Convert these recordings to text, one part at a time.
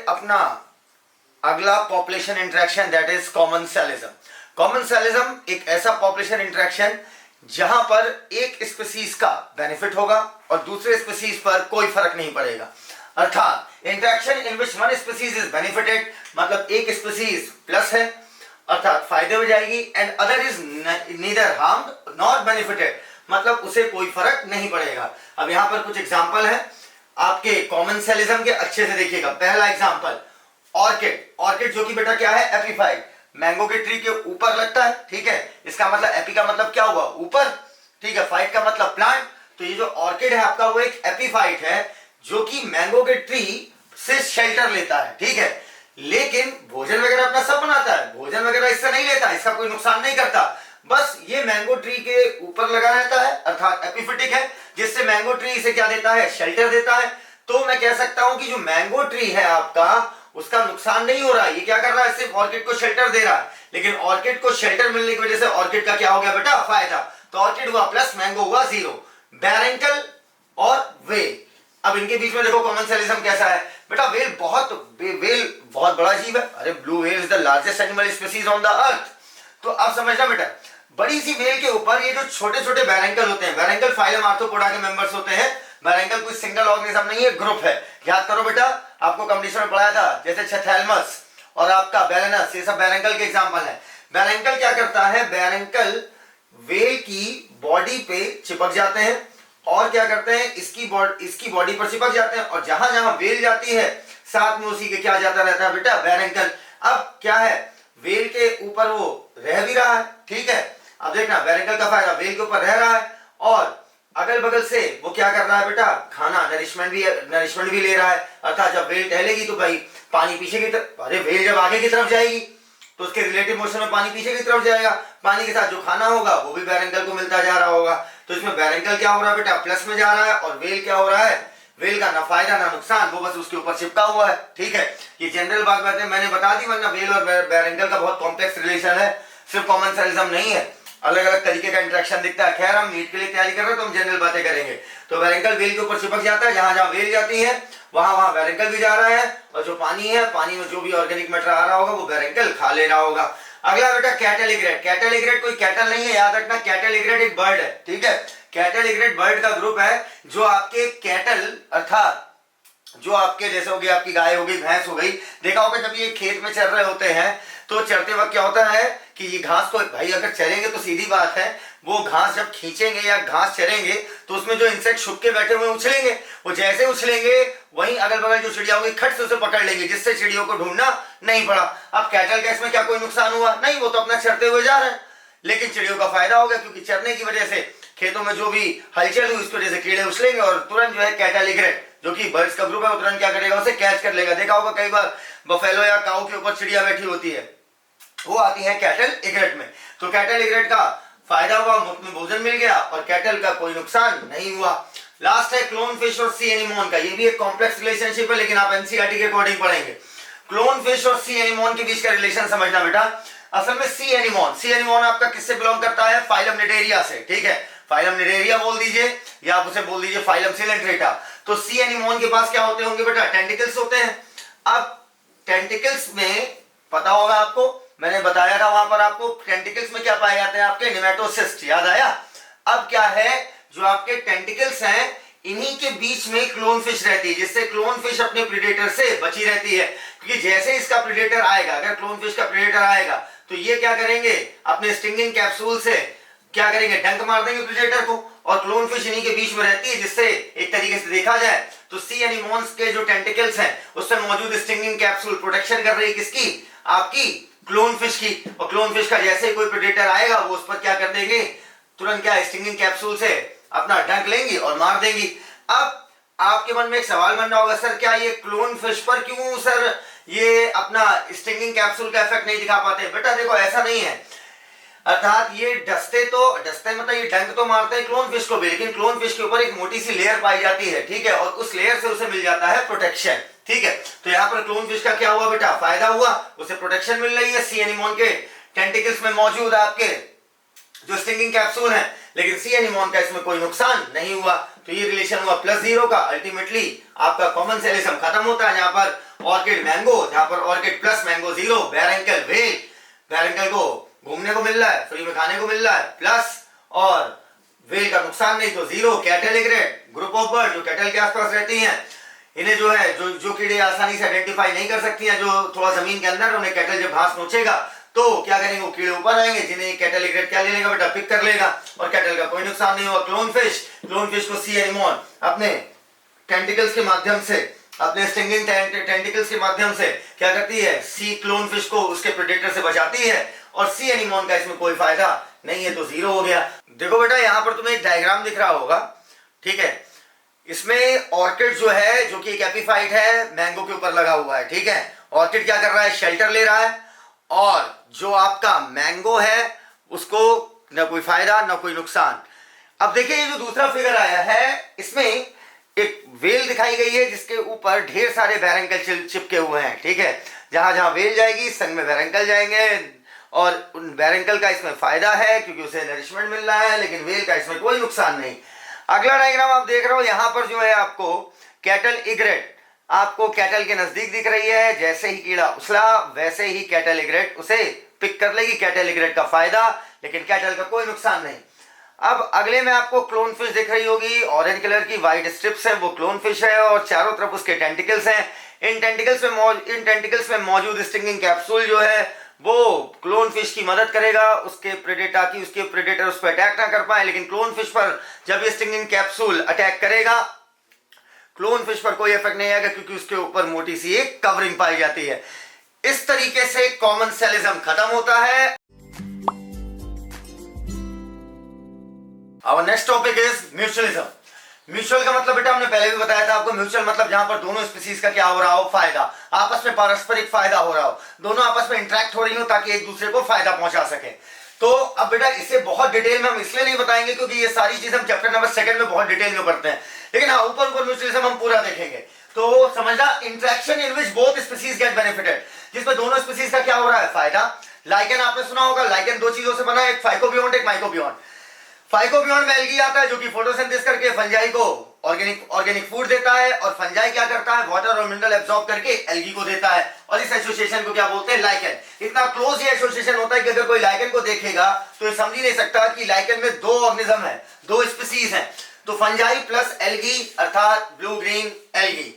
अपना अगला population interaction, that is कॉमनसेलिज्म। कॉमनसेलिज्म एक ऐसा पॉपुलेशन इंटरेक्शन जहां पर एक स्पीसीज का बेनिफिट होगा और दूसरे स्पीसीज पर कोई फर्क नहीं पड़ेगा। अर्थात interaction in which one species is benefited, मतलब एक स्पीसीज प्लस है अर्थात फायदे हो जाएगी, and other is neither harmed not benefited, मतलब उसे कोई फर्क नहीं पड़ेगा। अब यहां पर कुछ एग्जांपल है आपके कॉमनसेलिज्म के, अच्छे से देखिएगा। पहला एग्जांपल ऑर्किड। ऑर्किड जो कि बेटा क्या है, एपीफाइट, मैंगो के ट्री के ऊपर लगता है, ठीक है। इसका मतलब एपी का मतलब क्या हुआ, ऊपर, ठीक है। फाइट का मतलब प्लांट। तो ये जो ऑर्किड है आपका वो एक एपीफाइट है जो कि मैंगो के ट्री से शेल्टर लेता है, ठीक है। लेकिन भोजन वगैरह अपना सब बनाता है, भोजन वगैरह इससे नहीं लेता, इसका कोई नुकसान नहीं करता, बस ये मैंगो ट्री के ऊपर लगा रहता है अर्थात एपिफिटिक है, जिससे मैंगो ट्री इसे क्या देता है, शेल्टर देता है। तो मैं कह सकता हूं कि जो मैंगो ट्री है आपका उसका नुकसान नहीं हो रहा है, ये क्या कर रहा है, सिर्फ ऑर्किड को शेल्टर दे रहा है। लेकिन ऑर्किड को शेल्टर मिलने की वजह से ऑर्किड का क्या हो गया बेटा, फायदा। तो ऑर्किड हुआ प्लस, मैंगो हुआ जीरो। बैरेंकल और वेल, अब इनके बीच में देखो कॉमनसेलिज्म कैसा है बेटा। वेल बहुत बड़ा जीव है। अरे blue whale is the largest animal species on the earth. तो अब समझना बेटा, बड़ी सी व्हेल के ऊपर ये जो छोटे छोटे बैरेंकल होते हैं, बैरेंकल फाइलम आर्थ्रोपोडा के मेंबर्स होते हैं। बैरेंकल कोई सिंगल ऑर्गेनिज्म नहीं है, ग्रुप है। याद करो बेटा, आपको कंपटीशन में पढ़ाया था, जैसे छथैलमस और आपका बैलेनस, ये सब बैरेंकल के एग्जांपल है। बैरेंकल क्या करता है, बैरेंकल व्हेल की बॉडी पे चिपक जाते हैं और क्या करते हैं, इसकी बॉडी पर चिपक जाते हैं, और जहां जहां व्हेल जाती है साथ में उसी के क्या जाता रहता है बेटा, बैरेंकल। अब क्या है, व्हेल के ऊपर वो रह भी रहा है, ठीक है। अब देखना बैरेंकल का फायदा, व्हेल के ऊपर रह रहा है और अगल बगल से वो क्या कर रहा है बेटा, खाना नरिशमेंट भी ले रहा है। अर्थात जब व्हेल टहलेगी तो भाई पानी पीछे की तरफ, अरे व्हेल जब आगे की तरफ जाएगी तो उसके रिलेटिव मोशन में पानी पीछे की तरफ जाएगा, पानी के साथ जो खाना होगा वो भी बैरेंकल को मिलता जा रहा होगा। तो इसमें बैरेंकल क्या हो रहा है बेटा, प्लस में जा रहा है, और व्हेल क्या हो रहा है, व्हेल का ना फायदा ना नुकसान, वो बस उसके ऊपर चिपका हुआ है, ठीक है। ये जनरल बात मैंने बता दी, वरना व्हेल और बैरेंकल का बहुत कॉम्प्लेक्स रिलेशन है, सिर्फ कॉमनसेलिज्म नहीं है, अलग अलग तरीके का इंटरेक्शन दिखता है। खैर हम नीट के लिए तैयारी कर रहे हैं तो हम जनरल बातें करेंगे। तो बैरेंकल व्हेल के ऊपर चिपक जाता है, जहां जहां व्हेल जाती है वहां वहां बैरेंकल भी जा रहा है, और जो पानी है, पानी में जो भी ऑर्गेनिक मैटर आ रहा होगा वो बैरेंकल खा ले रहा होगा। अगला बेटा कैटल इग्रेट। कैटल इग्रेट कोई कैटल नहीं है, याद रखना, कैटल इग्रेट एक बर्ड है, ठीक है। कैटल इग्रेट बर्ड का ग्रुप है जो आपके कैटल अर्थात जो आपके जैसे हो गई, आपकी गाय हो गई, भैंस हो गई, देखा होगा जब ये खेत में चर रहे होते हैं तो चरते वक्त क्या होता है कि ये घास को, भाई अगर चरेंगे तो सीधी बात है, वो घास जब खींचेंगे या घास चरेंगे तो उसमें जो इंसेक्ट छुप के बैठे हुए उछलेंगे, वो जैसे उछलेंगे वहीं अगल बगल जो चिड़िया होगी खट से उसे पकड़ लेंगे, जिससे चिड़ियों को ढूंढना नहीं पड़ा। अब कैटल का इसमें क्या कोई नुकसान हुआ, नहीं, वो तो अपना चरते हुए जा रहे हैं, लेकिन चिड़ियों का फायदा हो गया, क्योंकि चरने की वजह से खेतों में जो भी हलचल हुई उसकी वजह से कीड़े उछलेंगे और तुरंत जो है कैटल इग्रेट जो कि बर्ड्स का ग्रुप है वो तुरंत क्या करेगा, उसे कैच कर लेगा। देखा होगा कई बार बफेलो या काऊ के ऊपर चिड़िया बैठी होती है, वो आती है कैटल इग्रेट में। तो कैटल इग्रेट का फायदा हुआ, मुफ्त में भोजन मिल गया, और कैटल का कोई नुकसान नहीं हुआ। लास्ट है क्लोन फिश और सी एनीमोन का। ये भी एक कॉम्प्लेक्स रिलेशनशिप है, लेकिन आप एनसीईआरटी के अकॉर्डिंग पढ़ेंगे। क्लोन फिश और सी एनीमोन के बीच का रिलेशन समझना बेटा। असल में सी एनीमोन आपका किससे बिलोंग करता है, फाइलम निडेरिया से, ठीक है। फाइलम निडेरिया बोल दीजिए या आप उसे बोल दीजिए फाइलम सिलेंट्रेटा। तो सी एनीमोन के पास क्या होते होंगे बेटा, टेंटिकल्स होते हैं। अब टेंटिकल्स में पता होगा आपको, मैंने बताया था वहां पर आपको, टेंटिकल्स में क्या पाए जाते हैं आपके, नेमेटोसिस्ट, याद आया। अब क्या है, जो आपके टेंटिकल्स हैं इन्हीं के बीच में क्लोन फिश रहती है, जिससे क्लोन फिश अपने प्रेडेटर से बची रहती है। क्योंकि जैसे इसका प्रेडेटर आएगा, अगर क्लोन फिश का प्रेडेटर आएगा तो ये क्या करेंगे, अपने स्टिंगिंग कैप्सूल से क्या करेंगे, डंक मार देंगे प्रेडेटर को, और क्लोन फिश इन्हीं के बीच में रहती है, जिससे एक तरीके से देखा जाए तो सी एनीमोन्स के जो टेंटिकल्स हैं उससे मौजूद स्टिंगिंग कैप्सूल प्रोटेक्शन कर रही है किसकी, आपकी क्लोन फिश की। और क्लोन फिश का जैसे ही कोई प्रेडेटर आएगा वो उस पर क्या कर देंगे, तुरंत क्या स्टिंगिंग कैप्सूल से अपना डंक लेंगी और मार देंगी। अब आपके मन में एक सवाल बन रहा होगा, सर क्या ये क्लोन फिश पर क्यों सर ये अपना स्टिंगिंग कैप्सूल का इफेक्ट नहीं दिखा पाते। बेटा देखो ऐसा नहीं है, अर्थात ये डसते मतलब ये डंक तो मारते हैं क्लोन फिश को भी, लेकिन क्लोन फिश के ऊपर एक मोटी सी लेयर पाई जाती है, ठीक है, और उस लेयर से उसे मिल जाता है प्रोटेक्शन, ठीक है। तो यहाँ पर क्लोन फिश का क्या हुआ बेटा, फायदा हुआ, उसे प्रोटेक्शन मिल रही है सी एनीमोन के टेंटिकल्स में मौजूद आपके जो स्टिंगिंग कैप्सूल है, लेकिन सी एनीमोन का इसमें कोई नुकसान नहीं हुआ। तो ये रिलेशन हुआ +0 का। अल्टीमेटली आपका कॉमनसेलिज्म खत्म होता है, जहां पर ऑर्किड मैंगो, जहां पर orchid plus mango zero, barnacle whale, barnacle को घूमने को मिल रहा है, फ्री में खाने को मिल रहा है प्लस, और वेल का नुकसान नहीं तो zero. Cattle egret, group of bird जो कैटल के आसपास रहती हैं, इन्हें जो है जो कीड़े आसानी से आइडेंटिफाई नहीं कर सकती हैं, जो थोड़ा जमीन के अंदर, उन्हें कैटल जब घास नोचेगा तो क्या करेंगे, वो कीड़े ऊपर आएंगे, जिन्हें कैटल इग्रेट क्या ले लेगा बेटा, पिक कर लेगा, और कैटल का कोई नुकसान नहीं होगा। क्लोन फिश को सी एनिमोन अपने टेंटिकल्स के माध्यम से, अपने स्टिंगिंग टेंटिकल्स के माध्यम से क्या करती है, सी क्लोन फिश को उसके प्रेडेटर से बचाती है, और सी एनिमोन का इसमें कोई फायदा नहीं है, तो जीरो हो गया। देखो बेटा यहाँ पर तुम्हें एक डायग्राम दिख रहा होगा, ठीक है, इसमें ऑर्किड जो है, जो कि एक एपीफाइट है, मैंगो के ऊपर लगा हुआ है, ठीक है। ऑर्किड क्या कर रहा है, शेल्टर ले रहा है, और जो आपका मैंगो है उसको ना कोई फायदा ना कोई नुकसान। अब देखिए ये जो दूसरा फिगर आया है, इसमें एक वेल दिखाई गई है जिसके ऊपर ढेर सारे बैरंकल चिपके हुए हैं, ठीक है। जहां जहां वेल जाएगी संग में बैरंकल जाएंगे, और उन बैरंकल का इसमें फायदा है क्योंकि उसे नरिशमेंट मिल रहा है, लेकिन वेल का इसमें कोई नुकसान नहीं। अगला डायग्राम आप देख रहे हो, यहां पर जो है आपको कैटल इग्रेट आपको कैटल के नजदीक दिख रही है, जैसे ही कीड़ा उछला वैसे ही कैटल इग्रेट उसे पिक कर लेगी, कैटल इग्रेट का फायदा, लेकिन कैटल का कोई नुकसान नहीं। अब अगले में आपको क्लोन फिश दिख रही होगी, ऑरेंज कलर की वाइट स्ट्रिप्स है, वो क्लोन फिश है, और चारों तरफ उसके टेंटिकल्स हैं। इन टेंटिकल्स में मौजूद स्टिंगिंग कैप्सूल जो है वो क्लोन फिश की मदद करेगा उसके प्रेडेटर, ताकि उसके प्रेडेटर उस पर अटैक ना कर पाए, लेकिन क्लोन फिश पर जब ये स्टिंगिंग कैप्सूल अटैक करेगा, क्लोन फिश पर कोई इफेक्ट नहीं आएगा क्योंकि उसके ऊपर मोटी सी एक कवरिंग पाई जाती है। इस तरीके से कॉमन सेलिज्म खत्म होता है। Our next topic is mutualism. Mutual का मतलब बेटा हमने पहले भी बताया था आपको, म्यूचुअल मतलब जहां पर दोनों स्पीसीज का क्या हो रहा हो, फायदा, आपस में पारस्परिक फायदा हो रहा हो, दोनों आपस में इंटरेक्ट हो रही हो ताकि एक दूसरे को फायदा पहुंचा सके। तो अब बेटा इसे बहुत डिटेल में हम इसलिए नहीं बताएंगे क्योंकि ये सारी चीज हम चैप्टर नंबर 2 में बहुत डिटेल में पढ़ते हैं, लेकिन हाँ ऊपर ऊपर म्यूचुअलिज्म हम पूरा देखेंगे। तो समझना, interaction in which both species get benefited, जिसमें दोनों स्पीसीज का क्या हो रहा है, फायदा। लाइकेन आपने सुना होगा, लाइकेन दो चीजों से बना है, एक फाइकोबियोन्ट एक माइकोबियोन्ट। फाइकोबियोन्ट में एल्गी आता है जो कि फोटोसिंथेसिस करके फंजाई को ऑर्गेनिक फूड देता है, और फंजाई क्या करता है, वाटर और मिनरल एब्जॉर्ब करके एल्गी को देता है, और इस एसोसिएशन को क्या बोलते हैं, लाइकेन। इतना क्लोज ये एसोसिएशन होता है कि अगर कोई लाइकेन को देखेगा तो ये समझ ही नहीं सकता कि लाइकेन में दो ऑर्गेनिज्म है, दो स्पीसीज हैं। तो फंजाई प्लस एल्गी अर्थात ब्लू ग्रीन एल्गी।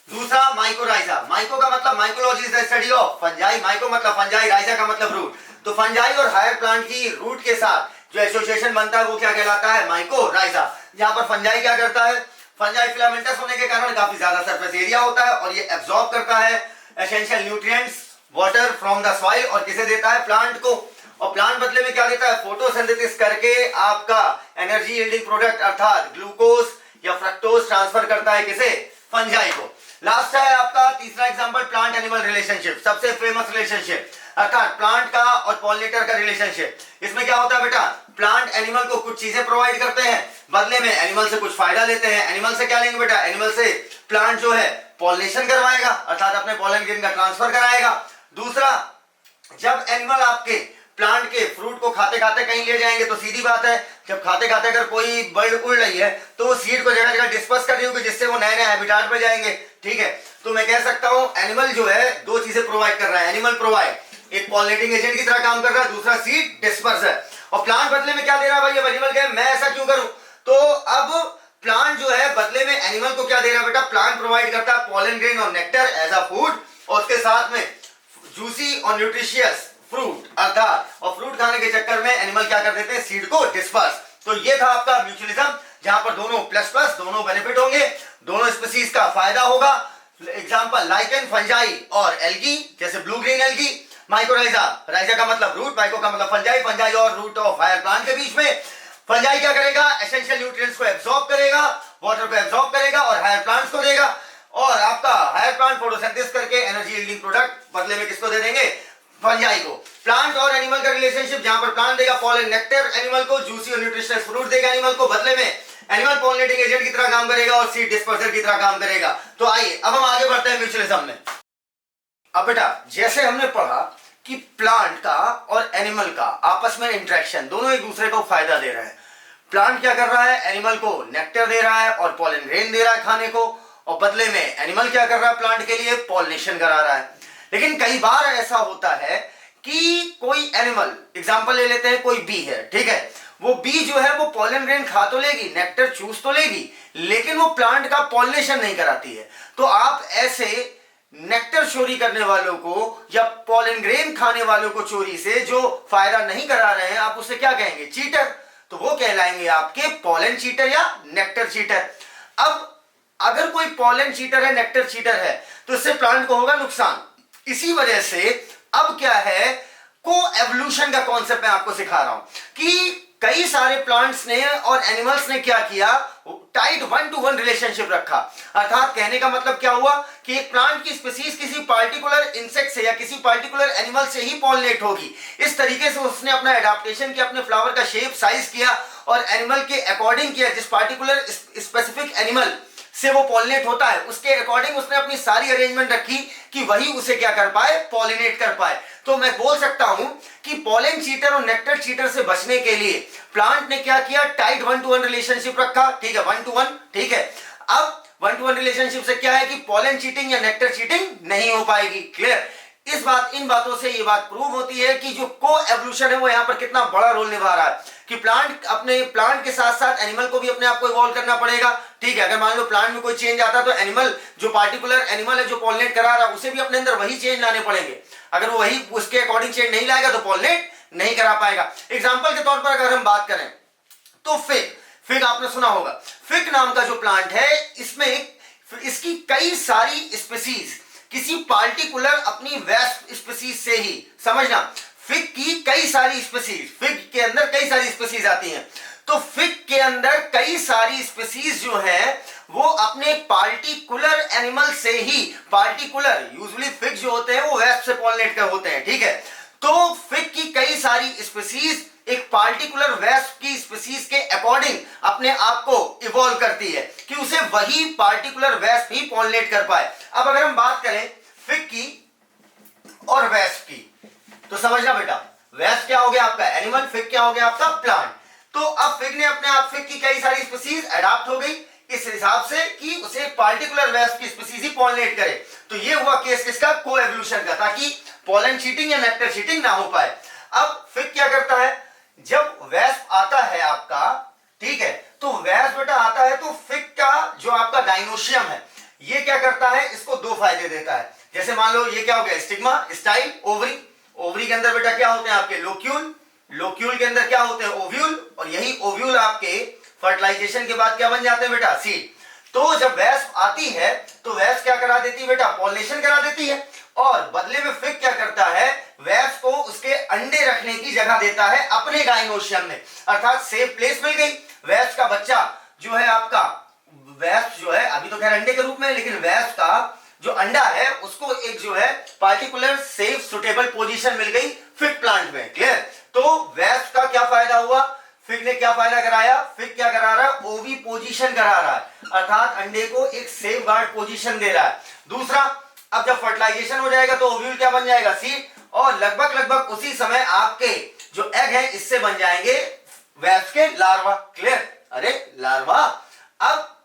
दूसरा माइकोराइजा, माइको का मतलब mycology is the study of fungi, myco मतलब फंजाई, राइजा का मतलब रूट। तो फंजाई और हायर प्लांट की रूट के साथ जो एसोसिएशन बनता है वो क्या कहलाता है, माइकोराइजा। जहां पर फंजाई क्या करता है, फंजाई फिलामेंटस होने के कारण काफी ज्यादा सरफेस एरिया होता है, और ये एब्जॉर्ब करता है essential nutrients, water from the soil, और किसे देता है, प्लांट को। और प्लांट बदले में क्या देता है, फोटोसिंथेसिस करके आपका एनर्जी यील्डिंग प्रोडक्ट अर्थात ग्लूकोज या फ्रक्टोज ट्रांसफर करता है किसे, फंजाई को। लास्ट है आपका तीसरा एग्जांपल, प्लांट एनिमल रिलेशनशिप, सबसे फेमस रिलेशनशिप अर्थात प्लांट का और पॉलिनेटर का रिलेशनशिप। इसमें क्या होता है बेटा, प्लांट एनिमल को कुछ चीजें प्रोवाइड करते हैं, बदले में एनिमल से कुछ फायदा लेते हैं। एनिमल से क्या लेंगे बेटा, एनिमल से प्लांट जो है पॉलिनेशन करवाएगा अर्थात अपने पॉलन ग्रेन का ट्रांसफर कराएगा। दूसरा, जब एनिमल आपके प्लांट के फ्रूट को खाते खाते कहीं ले जाएंगे तो सीधी बात है, जब खाते खाते अगर कोई बर्ड उड़ रही है तो वो सीड को जगह जगह डिस्पर्स कर रही होगी, जिससे वो नए नए हैबिटाट में जाएंगे, ठीक है। तो मैं कह सकता हूं एनिमल जो है दो चीजें प्रोवाइड कर रहा है, एनिमल प्रोवाइड एक पॉलिनेटिंग एजेंट की तरह काम कर रहा है, दूसरा सीड डिस्पर्सर। और प्लांट बदले में क्या दे रहा है भाई, अब एनिमल कहे मैं ऐसा क्यों करूं, तो अब प्लांट जो है बदले में एनिमल को क्या दे रहा है बेटा, प्लांट प्रोवाइड करता है पॉलन ग्रेन और नेक्टर एज अ फूड, और उसके साथ में जूसी और न्यूट्रिशियस फ्रूट अर्थात, और फ्रूट खाने के चक्कर में एनिमल क्या कर देते हैं, सीड को डिस्पर्स। तो ये था आपका म्यूचुअलिज्म, जहां पर दोनों प्लस प्लस, दोनों बेनिफिट होंगे, दोनों स्पीसीज का फायदा होगा। एग्जांपल लाइकेन, फंजाई और एल्गी, जैसे ब्लू ग्रीन एल्गी। माइकोराइजा, राइजा का मतलब रूट, माइको का मतलब फंजाई, फंजाई और रूट ऑफ हायर प्लांट के बीच में। फंजाई क्या करेगा, एसेंशियल न्यूट्रिएंट्स को एब्सॉर्ब करेगा, वाटर को एब्सॉर्ब करेगा और हायर प्लांट्स को देगा, और आपका हायर प्लांट फोटोसिंथेसिस करके एनर्जी यील्डिंग प्रोडक्ट बदले में किसको दे देंगे, फंजाई को। प्लांट और एनिमल का रिलेशनशिप, जहां पर प्लांट देगा पॉलन नेक्टर एनिमल को, जूसी और न्यूट्रिशनस फ्रूट देगा एनिमल को, बदले में एनिमल पॉलिनेटिंग एजेंट की तरह काम करेगा और सीड डिस्पर्सर की तरह काम करेगा। तो आइए अब हम आगे बढ़ते हैं म्यूचुअलिज्म में। अब बेटा जैसे हमने पढ़ा कि प्लांट का और एनिमल का आपस में इंटरेक्शन, दोनों एक दूसरे को फायदा दे रहे हैं। प्लांट क्या कर रहा है, एनिमल को नेक्टर दे रहा है और पॉलन ग्रेन दे रहा है खाने को, और बदले में एनिमल क्या कर रहा है प्लांट के लिए, पॉलिनेशन करा रहा है। लेकिन कई बार ऐसा होता है कि कोई एनिमल, एग्जांपल ले लेते हैं, कोई बी है, ठीक है, वो बी जो है वो पॉलन ग्रेन खा तो लेगी, नेक्टर चूस तो लेगी, लेकिन वो प्लांट का पॉलिनेशन नहीं कराती है। तो आप ऐसे नेक्टर चोरी करने वालों को या पॉलन ग्रेन खाने वालों को चोरी से जो फायदा नहीं करा रहे हैं, आप उसे क्या कहेंगे, चीटर। तो वो कहलाएंगे आपके पॉलन चीटर या नेक्टर चीटर। अब अगर कोई पॉलन चीटर है, नेक्टर चीटर है, तो इससे प्लांट को होगा नुकसान। इसी वजह से अब क्या है, को एवोल्यूशन का कॉन्सेप्ट मैं आपको सिखा रहा हूं कि कई सारे प्लांट्स ने और एनिमल्स ने क्या किया, टाइट 1-to-1 रिलेशनशिप रखा। अर्थात कहने का मतलब क्या हुआ कि एक प्लांट की स्पीसीज किसी पार्टिकुलर इंसेक्ट से या किसी पार्टिकुलर एनिमल से ही पॉलिनेट होगी। इस तरीके से उसने अपना एडाप्टेशन किया, अपने फ्लावर का शेप साइज किया और एनिमल के अकॉर्डिंग किया। जिस पार्टिकुलर स्पेसिफिक एनिमल से वो पॉलिनेट होता है उसके अकॉर्डिंग उसने अपनी सारी अरेंजमेंट रखी कि वही उसे क्या कर पाए, पॉलिनेट कर पाए। तो मैं बोल सकता हूं कि पॉलन चीटर और नेक्टर चीटर से बचने के लिए प्लांट ने क्या किया, टाइट 1-to-1 रिलेशनशिप रखा, ठीक है, 1-to-1, ठीक है। अब 1-to-1 रिलेशनशिप से क्या है कि पॉलन चीटिंग या नेक्टर चीटिंग नहीं हो पाएगी। क्लियर। इन बातों से ये बात प्रूव होती है कि जो को एवोल्यूशन है वो यहां पर कितना बड़ा रोल निभा रहा है कि प्लांट के साथ साथ एनिमल को भी अपने आप को इवॉल्व करना पड़ेगा, ठीक है। अगर मान लो प्लांट में कोई चेंज आता तो एनिमल, जो पार्टिकुलर एनिमल है जो पॉलिनेट करा रहा है, उसे भी अपने अंदर वही चेंज लाने पड़ेंगे। अगर वो वही उसके अकॉर्डिंग चेंज नहीं लाएगा तो पॉलिनेट नहीं करा पाएगा। एग्जाम्पल के तौर पर अगर हम बात करें तो फिग आपने सुना होगा। फिग नाम का जो प्लांट है, इसकी कई सारी स्पीसीज किसी पार्टिकुलर अपनी वेस्ट स्पीसीज से ही, समझना, फिग की कई सारी स्पीसीज, फिग के अंदर कई सारी स्पीसीज आती हैं। तो फिग के अंदर कई सारी स्पीसीज जो है वो अपने पार्टिकुलर एनिमल से ही, पार्टिकुलर यूजुअली फिग जो होते हैं वो वेस्ट से पॉलिनेट कर होते हैं, ठीक है। तो फिग की कई सारी स्पीसीज एक पार्टिकुलर वेस्ट की स्पीसीज के अकॉर्डिंग अपने आप को इवॉल्व करती है कि उसे वही पार्टिकुलर वेस्ट ही पॉलिनेट कर पाए। अब अगर हम बात करें फिग की और वेस्ट की, तो समझना बेटा, वेस्ट क्या हो गया आपका एनिमल, फिग क्या हो गया आपका प्लांट। तो अब फिग ने अपने आप, फिग की कई सारी स्पीसीज अडॉप्ट हो गई इस हिसाब से कि उसे पार्टिकुलर वेस्ट की स्पीसीज ही पॉलिनेट करे। तो ये हुआ केस किसका, को एवोल्यूशन का, ताकि पॉलन चीटिंग या नेक्टर चीटिंग ना हो पाए। अब फिग क्या करता है, जब वेस्प आता है आपका, ठीक है, तो वेस्प बेटा आता है तो फिग का जो आपका डायनोशियम है ये क्या करता है, इसको दो फायदे देता है। जैसे मान लो ये क्या हो गया, स्टिग्मा, स्टाइल, ओवरी। ओवरी के अंदर बेटा क्या होते हैं आपके लोक्यूल, लोक्यूल के अंदर क्या होते हैं ओव्यूल, और यही ओव्यूल आपके फर्टिलाइजेशन के बाद क्या बन जाते हैं बेटा, सीड। तो जब वेस्प आती है तो वेस्प क्या करा देती है बेटा, पॉलिनेशन करा देती है, और बदले में फिग क्या करता है, वेस्प को उसके अंडे रखने की जगह देता है अपने गाइनोशियम में, अर्थात सेफ प्लेस मिल गई। वेस्प का बच्चा जो है आपका, वेस्प जो है अभी तो खैर अंडे के रूप में, लेकिन वेस्प का जो अंडा है उसको एक जो है पार्टिकुलर सेफ सुटेबल पोजीशन मिल गई फिग प्लांट में। क्लियर। तो वेस्प का क्या फायदा हुआ, फिग ने क्या फायदा कराया, फिग क्या करा रहा है, ओवी पोजीशन करा रहा है, अर्थात अंडे को एक सेफ गार्ड पोजीशन दे रहा है। दूसरा, अब जब फर्टिलाइजेशन हो जाएगा तो ओव्यूल क्या बन जाएगा, सीड, और लगभग उसी समय आपके जो एग है इससे बन जाएंगे वेस्प के लार्वा। क्लियर। अरे लार्वा, अब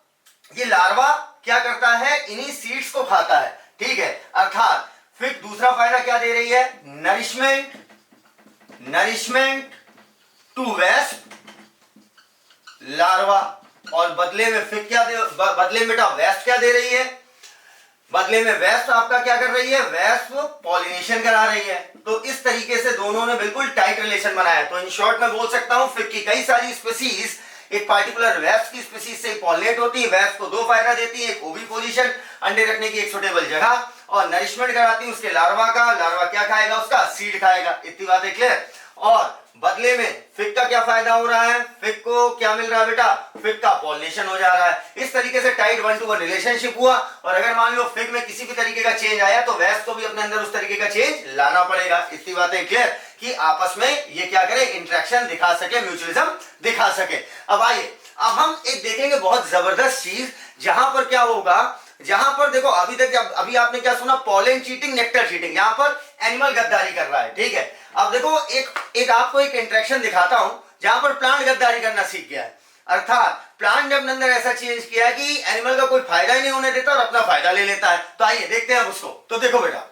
ये लार्वा क्या करता है, इन्हीं सीड्स को खाता है, ठीक है। अर्थात फिर दूसरा फायदा क्या दे रही है, नरिशमेंट टू वेस्प लार्वा, और बदले में फिर क्या दे, बदले में बेटा वेस्प क्या दे रही है, बदले में वेस्प आपका क्या कर रही है, वेस्प पॉलिनेशन करा रही है। तो इस तरीके से दोनों ने बिल्कुल टाइट रिलेशन बनाया। तो इन शॉर्ट में बोल सकता हूं फिग की कई सारी स्पीसीज एक पार्टिकुलर वेस्प की स्पीसीज से पॉलिनेट होती है। वेस्प को दो फायदा देती है, एक ओवी पोजीशन, अंडे रखने की एक सुटेबल जगह, और नरिशमेंट कराती है उसके लार्वा का। लार्वा क्या खाएगा, उसका सीड खाएगा। इतनी बातें क्लियर। और बदले में फिग का क्या फायदा हो रहा है, फिग को क्या मिल रहा है बेटा, फिग का पॉलिनेशन हो जा रहा है। इस तरीके से टाइट 1-to-1 रिलेशनशिप हुआ। और अगर मान लो फिग में किसी भी तरीके का चेंज आया तो वेस्प को भी अपने अंदर उस तरीके का चेंज लाना पड़ेगा। इतनी बातें क्लियर कि आपस में ये क्या करे, इंटरेक्शन दिखा सके, म्यूचुअलिज्म दिखा सके। अब आइए, अब हम एक देखेंगे बहुत जबरदस्त चीज, जहां पर क्या होगा, जहां पर देखो अभी आपने क्या सुना, पॉलन चीटिंग, नेक्टर चीटिंग, यहां पर एनिमल गद्दारी कर रहा है, ठीक है। अब देखो एक आपको एक इंटरेक्शन दिखाता हूं जहां पर प्लांट गद्दारी करना सीख गया है। अर्थात प्लांट ने अपने अंदर ऐसा चेंज किया कि एनिमल का कोई फायदा ही नहीं होने देता और अपना फायदा ले लेता है। तो आइए देखते हैं अब उसको। तो देखो बेटा,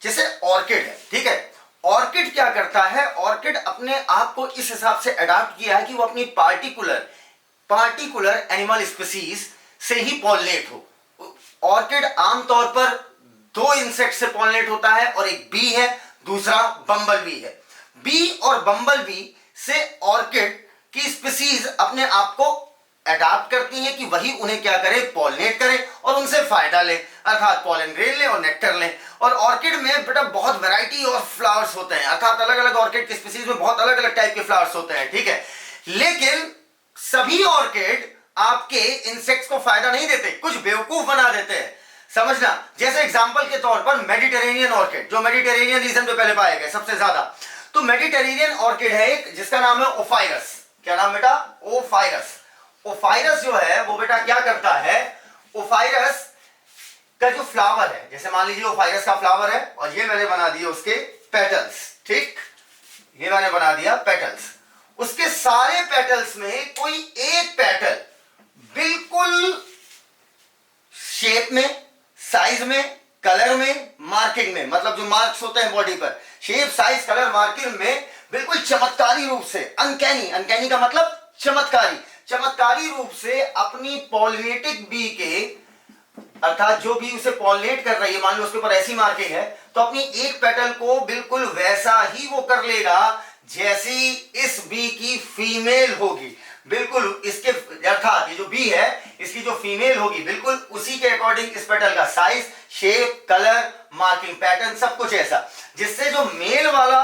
जैसे ऑर्किड है, ठीक है, ऑर्किड क्या करता है, ऑर्किड अपने आप को इस हिसाब से अडॉप्ट किया है कि वो अपनी पार्टिकुलर एनिमल स्पीसीज से ही पॉलिनेट हो। ऑर्किड आमतौर पर दो इंसेक्ट से पॉलिनेट होता है, और एक बी है, दूसरा बम्बल बी है। बी और बम्बल बी से ऑर्किड की स्पीसीज अपने आप को अडॉप्ट करती हैं कि वही उन्हें क्या करे, पॉलिनेट करे और उनसे फायदा ले, अर्थात पॉलन ग्रेन ले और नेक्टर ले। और ऑर्किड में बेटा बहुत वैरायटी और फ्लावर्स होते हैं, अर्थात अलग अलग ऑर्किड की स्पीसीज में बहुत अलग अलग टाइप के फ्लावर्स होते हैं, ठीक है। लेकिन सभी ऑर्किड आपके इंसेक्ट्स को फायदा नहीं देते, कुछ बेवकूफ बना देते हैं, समझना। जैसे एग्जांपल के तौर पर मेडिटेरेनियन ऑर्किड, जो मेडिटेरेनियन रीजन पे पहले पाए गए सबसे ज्यादा, तो मेडिटेरेनियन ऑर्किड है एक जिसका नाम है ओफाइरस। क्या नाम बेटा? ओफाइरस। ओफाइरस जो है वो बेटा क्या करता है, ओफाइरस का जो फ्लावर है, जैसे मान लीजिए ओफाइरस का फ्लावर है और ये मैंने बना दिए उसके पेटल्स, ठीक, ये मैंने बना दिया पेटल्स। उसके सारे पेटल्स में कोई एक पेटल बिल्कुल शेप में, साइज में, कलर में, मार्किंग में, मतलब जो मार्क्स होते हैं बॉडी पर, शेप, साइज, कलर, मार्किंग में बिल्कुल चमत्कारी रूप से, अनकैनी का मतलब चमत्कारी रूप से अपनी पॉलिनेटिक बी के, अर्थात जो भी उसे पॉलिनेट कर रही है, मान लो उसके ऊपर ऐसी मार्किंग है, तो अपनी एक पेटल को बिल्कुल वैसा ही वो कर लेगा जैसी इस बी की फीमेल होगी। बिल्कुल इसके, अर्थात ये जो बी है इसकी जो फीमेल होगी बिल्कुल उसी के अकॉर्डिंग इस पेटल का size, shape, colour, marking, pattern सब कुछ ऐसा, जिससे जो मेल वाला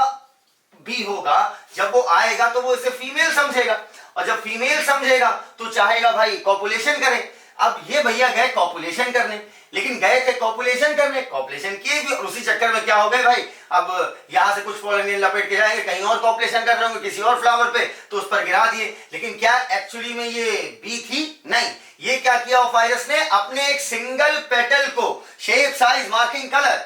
बी होगा जब वो आएगा तो वो इसे फीमेल समझेगा, और जब फीमेल समझेगा तो चाहेगा भाई कॉपुलेशन करें। अब ये भैया गए कॉपुलेशन करने, लेकिन गए थे कॉपुलेशन करने, कॉपुलेशन किए भी और उसी चक्कर में क्या हो गए भाई, अब यहां से कुछ पॉलन लपेट के जाएंगे, कहीं और कॉपुलेशन कर रहे होंगे किसी और फ्लावर पे, तो उस पर गिरा दिए। लेकिन क्या एक्चुअली में ये बी थी? नहीं। ये क्या किया ओफाइरस ने, अपने एक सिंगल पेटल को शेप, साइज, मार्किंग, कलर,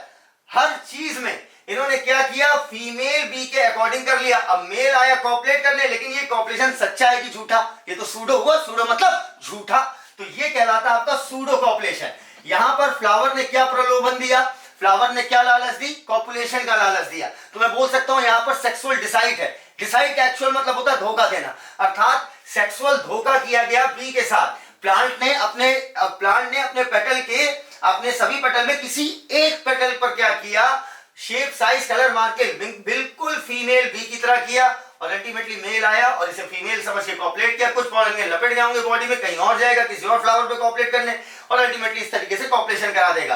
हर चीज में इन्होंने क्या किया, फीमेल बी के अकॉर्डिंग कर लिया। अब मेल आया कॉपुलेट करने, लेकिन ये कॉपुलेशन सच्चा है कि झूठा? ये तो सूडो हुआ, सूडो मतलब झूठा, तो ये कहलाता है आपका सूडो कॉपुलेशन। यहां पर फ्लावर ने क्या प्रलोभन दिया, फ्लावर ने क्या लालच दी, कॉपुलेशन का लालच दिया। तो मैं बोल सकता हूं यहां पर सेक्सुअल डिसाइड है। डिसाइड का एक्चुअल मतलब होता है धोखा देना, अर्थात सेक्सुअल धोखा किया गया बी के साथ। प्लांट ने अपने पेटल के, अपने सभी पेटल में किसी एक पेटल पर क्या किया, शेप, साइज, कलर, मार्किंग बिल्कुल फीमेल बी की तरह किया, और अल्टीमेटली मेल आया और इसे फीमेल समझ के कॉपुलेट किया। कुछ पॉलन लपेट जाओगे बॉडी में, कहीं और जाएगा किसी और फ्लावर पे कॉपुलेट करने, और अल्टीमेटली इस तरीके से कॉपुलेशन करा देगा।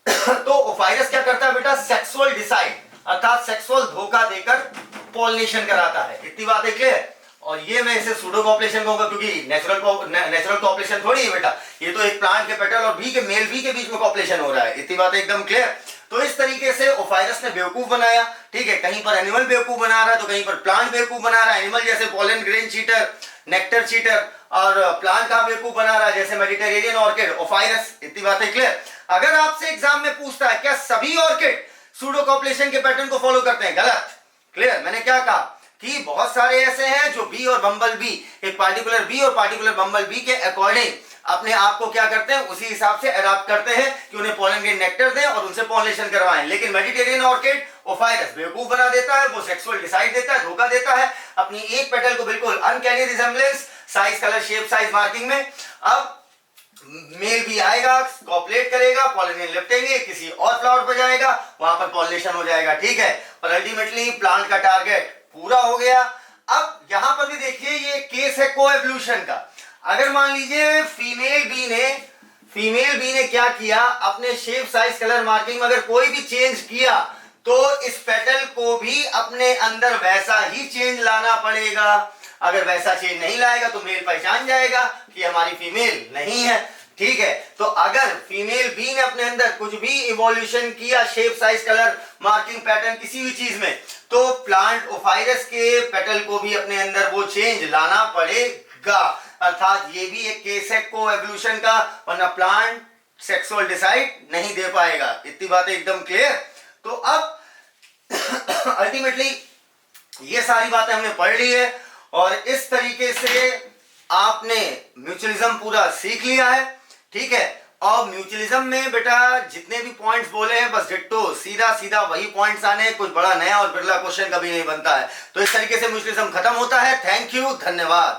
तो ओफाइरस क्या करता है बेटा, सेक्सुअल डिसाइड, अर्थात सेक्सुअल धोखा देकर पॉलिनेशन कराता है। इतनी बात है क्लियर? और ये मैं इसे सूडो कॉपुलेशन कहूंगा, क्योंकि नेचुरल कॉपुलेशन थोड़ी है बेटा, ये तो एक प्लांट के पेटल और बी के, मेल बी के बीच में कॉपुलेशन हो रहा है। इतनी बात एकदम क्लियर? तो इस तरीके से ओफाइरस ने बेवकूफ बनाया, ठीक है, कहीं पर एनिमल बेवकूफ बना रहा है तो कहीं पर प्लांट बेवकूफ बना रहा है। एनिमल जैसे pollen grain cheater, nectar cheater, और प्लांट का बेवकूफ बना रहा है जैसे मेडिटेरेनियन ऑर्किड, ओफाइरस। इतनी बातें क्लियर? अगर आपसे एग्जाम में पूछता है क्या सभी ऑर्किड सूडो कॉपुलेशन के पैटर्न को फॉलो करते हैं, गलत। क्लियर? मैंने क्या कहा कि बहुत सारे ऐसे हैं जो बी और बम्बल बी, एक पार्टिकुलर बी और पार्टिकुलर बम्बल बी के अकॉर्डिंग अपने आप को क्या करते हैं, उसी हिसाब से अडॉप्ट करते हैं कि उन्हें पॉलन ग्रेन नेक्टर दें और उनसे पॉलिनेशन करवाएं। लेकिन मेडिटेरियन ऑर्किड ओफाइरस बेवकूफ बना देता है, वो सेक्सुअल डिसाइड देता है, धोखा देता है अपनी एक पेटल को बिल्कुल uncanny resemblance, size, colour, shape, size, marking में। अब मेल भी आएगा, कॉपुलेट करेगा, पॉलन ग्रेन लिपटेंगे, किसी और फ्लावर पर जाएगा, वहां पर पॉलिनेशन हो जाएगा, ठीक है, और अल्टीमेटली प्लांट का टारगेट पूरा हो गया। अब यहां पर भी देखिए ये केस है कोएवोल्यूशन का। अगर मान लीजिए फीमेल बी ने क्या किया, अपने शेप, साइज, कलर, मार्किंग में अगर कोई भी चेंज किया तो इस पेटल को भी अपने अंदर वैसा ही चेंज लाना पड़ेगा। अगर वैसा चेंज नहीं लाएगा तो मेल पहचान जाएगा कि हमारी फीमेल नहीं है, ठीक है। तो अगर फीमेल बी ने अपने अंदर कुछ भी इवोल्यूशन किया, shape, size, colour, marking, pattern किसी भी चीज में, तो प्लांट ओफाइरस के पेटल को भी अपने अंदर वो चेंज लाना पड़ेगा। अर्थात ये भी एक केस है कोएवोल्यूशन का, वरना प्लांट सेक्सुअल डिसाइड नहीं दे पाएगा। इतनी बातें एकदम क्लियर? तो अब अल्टीमेटली ये सारी बातें हमने पढ़ ली है, और इस तरीके से आपने म्यूचुअलिज्म पूरा सीख लिया है, ठीक है। और म्यूचुअलिज्म में बेटा जितने भी पॉइंट्स बोले हैं बस डिट्टो सीधा सीधा वही पॉइंट्स आने हैं, कुछ बड़ा नया और बिरला क्वेश्चन कभी नहीं बनता है। तो इस तरीके से म्यूचुअलिज्म खत्म होता है। थैंक यू, धन्यवाद।